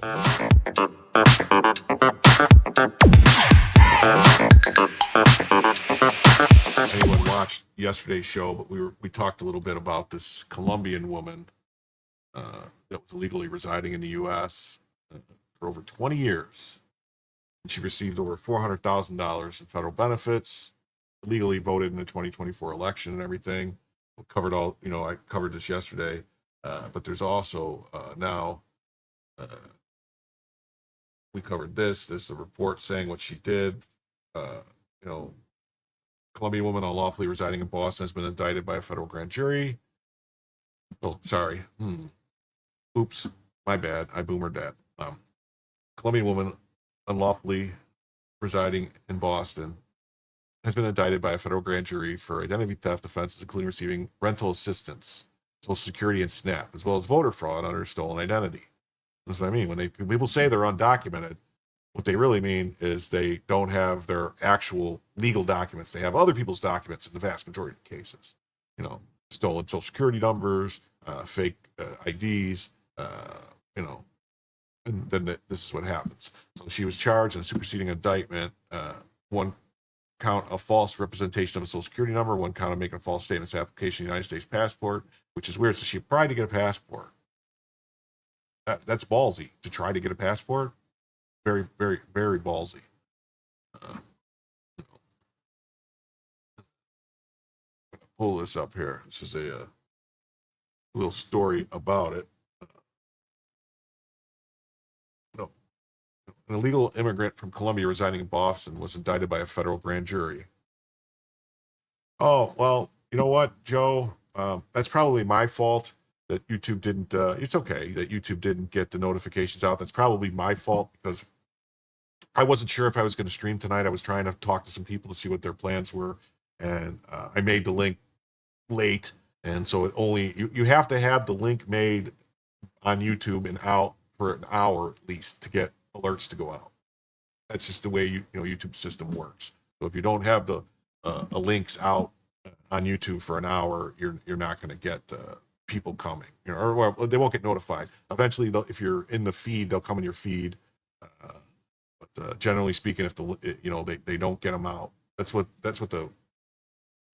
Anyone watched yesterday's show, but we talked a little bit about this Colombian woman that was illegally residing in the U.S. For over 20 years. And she received over $400,000 in federal benefits, legally voted in the 2024 election and everything. We covered all, I covered this yesterday, but there's also now, we covered this. There's a report saying what she did. Colombian woman unlawfully residing in Boston has been indicted by a federal grand jury. Oh, sorry. Oops, my bad. I boomered that. Colombian woman unlawfully residing in Boston has been indicted by a federal grand jury for identity theft offenses, including receiving rental assistance, Social Security, and SNAP, as well as voter fraud under stolen identity. That's what I mean. When people say they're undocumented, what they really mean is they don't have their actual legal documents. They have other people's documents in the vast majority of cases. Stolen Social Security numbers, fake IDs, and then this is what happens. So she was charged in a superseding indictment, one count of false representation of a Social Security number, one count of making a false statements application of the United States passport, which is weird. So she tried to get a passport. That's ballsy to try to get a passport. Very, very, very ballsy. Pull this up here. This is a little story about it. An illegal immigrant from Colombia residing in Boston was indicted by a federal grand jury. Oh, well, you know what, Joe? That's probably my fault that YouTube didn't, it's okay that YouTube didn't get the notifications out. That's probably my fault because I wasn't sure if I was going to stream tonight. I was trying to talk to some people to see what their plans were. And I made the link late. And so you have to have the link made on YouTube and out for an hour at least to get alerts to go out. That's just the way YouTube's system works. So if you don't have the links out on YouTube for an hour, you're not going to get people coming, or they won't get notified. Eventually, if you're in the feed, they'll come in your feed. But generally speaking, if they don't get them out, that's what the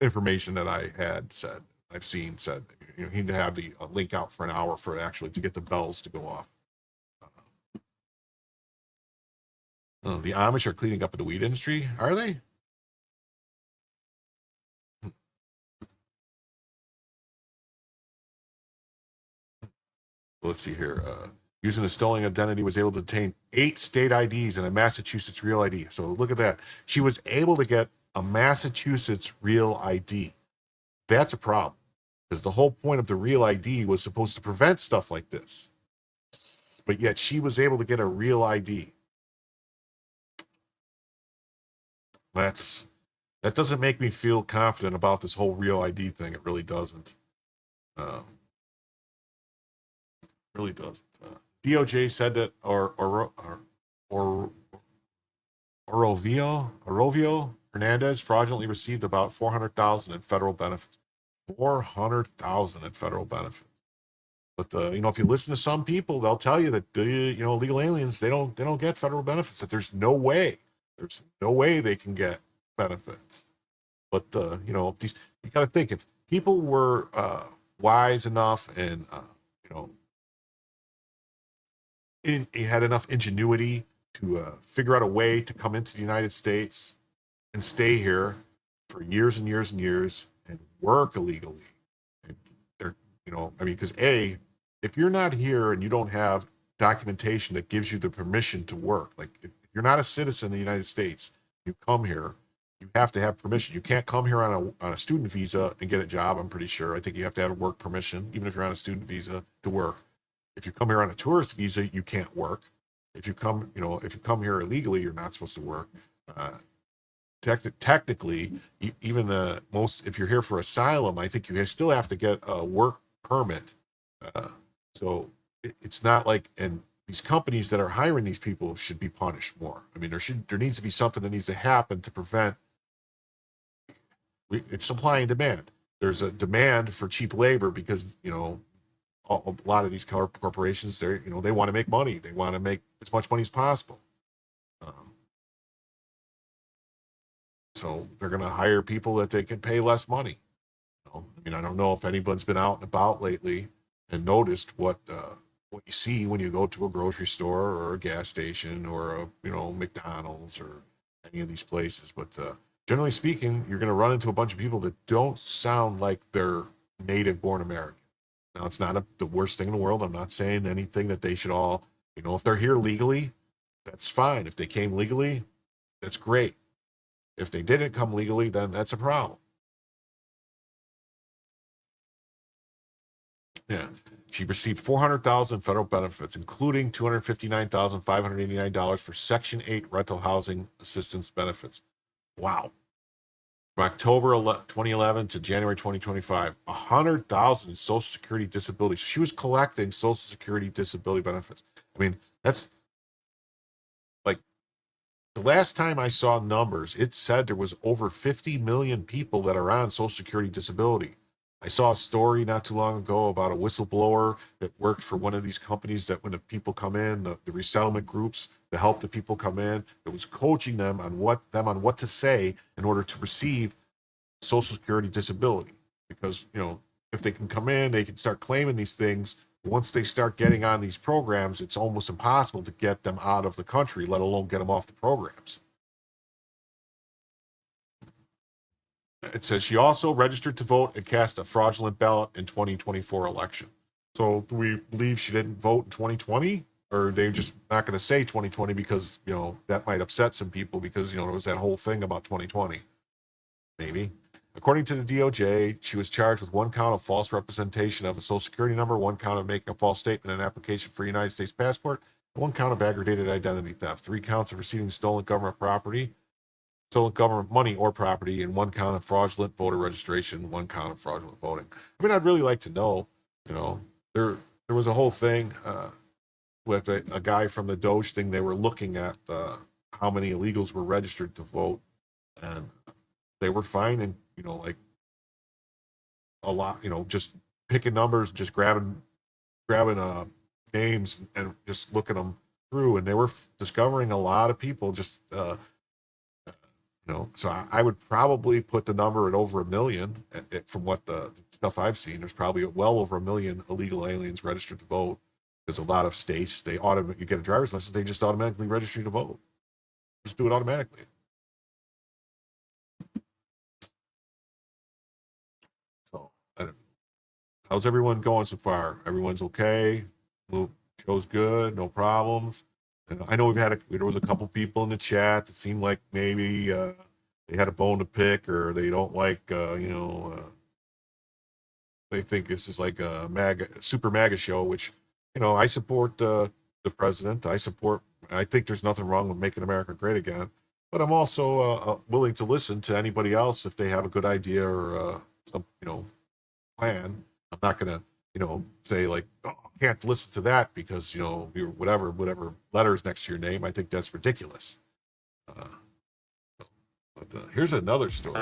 information that I've seen said. You need to have the link out for an hour for actually to get the bells to go off. The Amish are cleaning up in the weed industry, are they? Let's see here. Using a stolen identity, was able to obtain 8 state IDs and a Massachusetts real ID. So look at that. She was able to get a Massachusetts real ID. That's a problem because the whole point of the real ID was supposed to prevent stuff like this. But yet she was able to get a real ID. That doesn't make me feel confident about this whole real ID thing. It really doesn't. Really doesn't. DOJ said that Orovio Hernandez fraudulently received about $400,000 in federal benefits. $400,000 in federal benefits. But if you listen to some people, they'll tell you that illegal aliens they don't get federal benefits. That there's no way they can get benefits. But you got to think if people were wise enough and he had enough ingenuity to figure out a way to come into the United States and stay here for years and years and years and work illegally. And because if you're not here and you don't have documentation that gives you the permission to work, like if you're not a citizen of the United States, you come here, you have to have permission. You can't come here on a student visa and get a job. I'm pretty sure. I think you have to have a work permission, even if you're on a student visa to work. If you come here on a tourist visa, you can't work. If you come here illegally, you're not supposed to work. Technically, even if you're here for asylum, I think you still have to get a work permit. So it's not like, and these companies that are hiring these people should be punished more. I mean, there needs to be something that needs to happen to prevent. It's supply and demand. There's a demand for cheap labor because a lot of these corporations, they want to make money. They want to make as much money as possible. So they're going to hire people that they can pay less money. I mean, I don't know if anyone's been out and about lately and noticed what you see when you go to a grocery store or a gas station or a McDonald's or any of these places. But generally speaking, you're going to run into a bunch of people that don't sound like they're native-born American. Now, it's not the worst thing in the world. I'm not saying anything that they should all, if they're here legally, that's fine. If they came legally, that's great. If they didn't come legally, then that's a problem. Yeah. She received $400,000 federal benefits, including $259,589 for Section 8 rental housing assistance benefits. Wow. From October 2011 to January 2025, $100,000 in Social Security disability. She was collecting Social Security disability benefits. I mean, that's like the last time I saw numbers, it said there was over 50 million people that are on Social Security disability. I saw a story not too long ago about a whistleblower that worked for one of these companies that when the people come in, the resettlement groups that help the people come in, that was coaching them on what to say in order to receive Social Security disability. Because, if they can come in, they can start claiming these things. Once they start getting on these programs, it's almost impossible to get them out of the country, let alone get them off the programs. It says she also registered to vote and cast a fraudulent ballot in 2024 election. So do we believe she didn't vote in 2020? Or are they just not going to say 2020 because, that might upset some people because, there was that whole thing about 2020. Maybe. According to the DOJ, she was charged with 1 count of false representation of a Social Security number, 1 count of making a false statement in an application for a United States passport, 1 count of aggravated identity theft, 3 counts of receiving stolen government money or property, and 1 count of fraudulent voter registration, 1 count of fraudulent voting. I mean, I'd really like to know, there was a whole thing with a guy from the Doge thing. They were looking at how many illegals were registered to vote, and they were finding, like a lot, just picking numbers, just grabbing names and just looking them through, and they were discovering a lot of people just so I would probably put the number at over 1 million. From what the stuff I've seen, there's probably well over 1 million illegal aliens registered to vote. Because a lot of states, you get a driver's license, they just automatically register you to vote. Just do it automatically. So, how's everyone going so far? Everyone's okay? Show's good, no problems. And I know there was a couple people in the chat that seemed like maybe they had a bone to pick, or they don't like, they think this is like a super MAGA show, which, I support the president. I think there's nothing wrong with making America great again. But I'm also willing to listen to anybody else if they have a good idea or some, plan. I'm not going to, say like, oh, I can't listen to that because, you're whatever letters next to your name. I think that's ridiculous. But here's another story.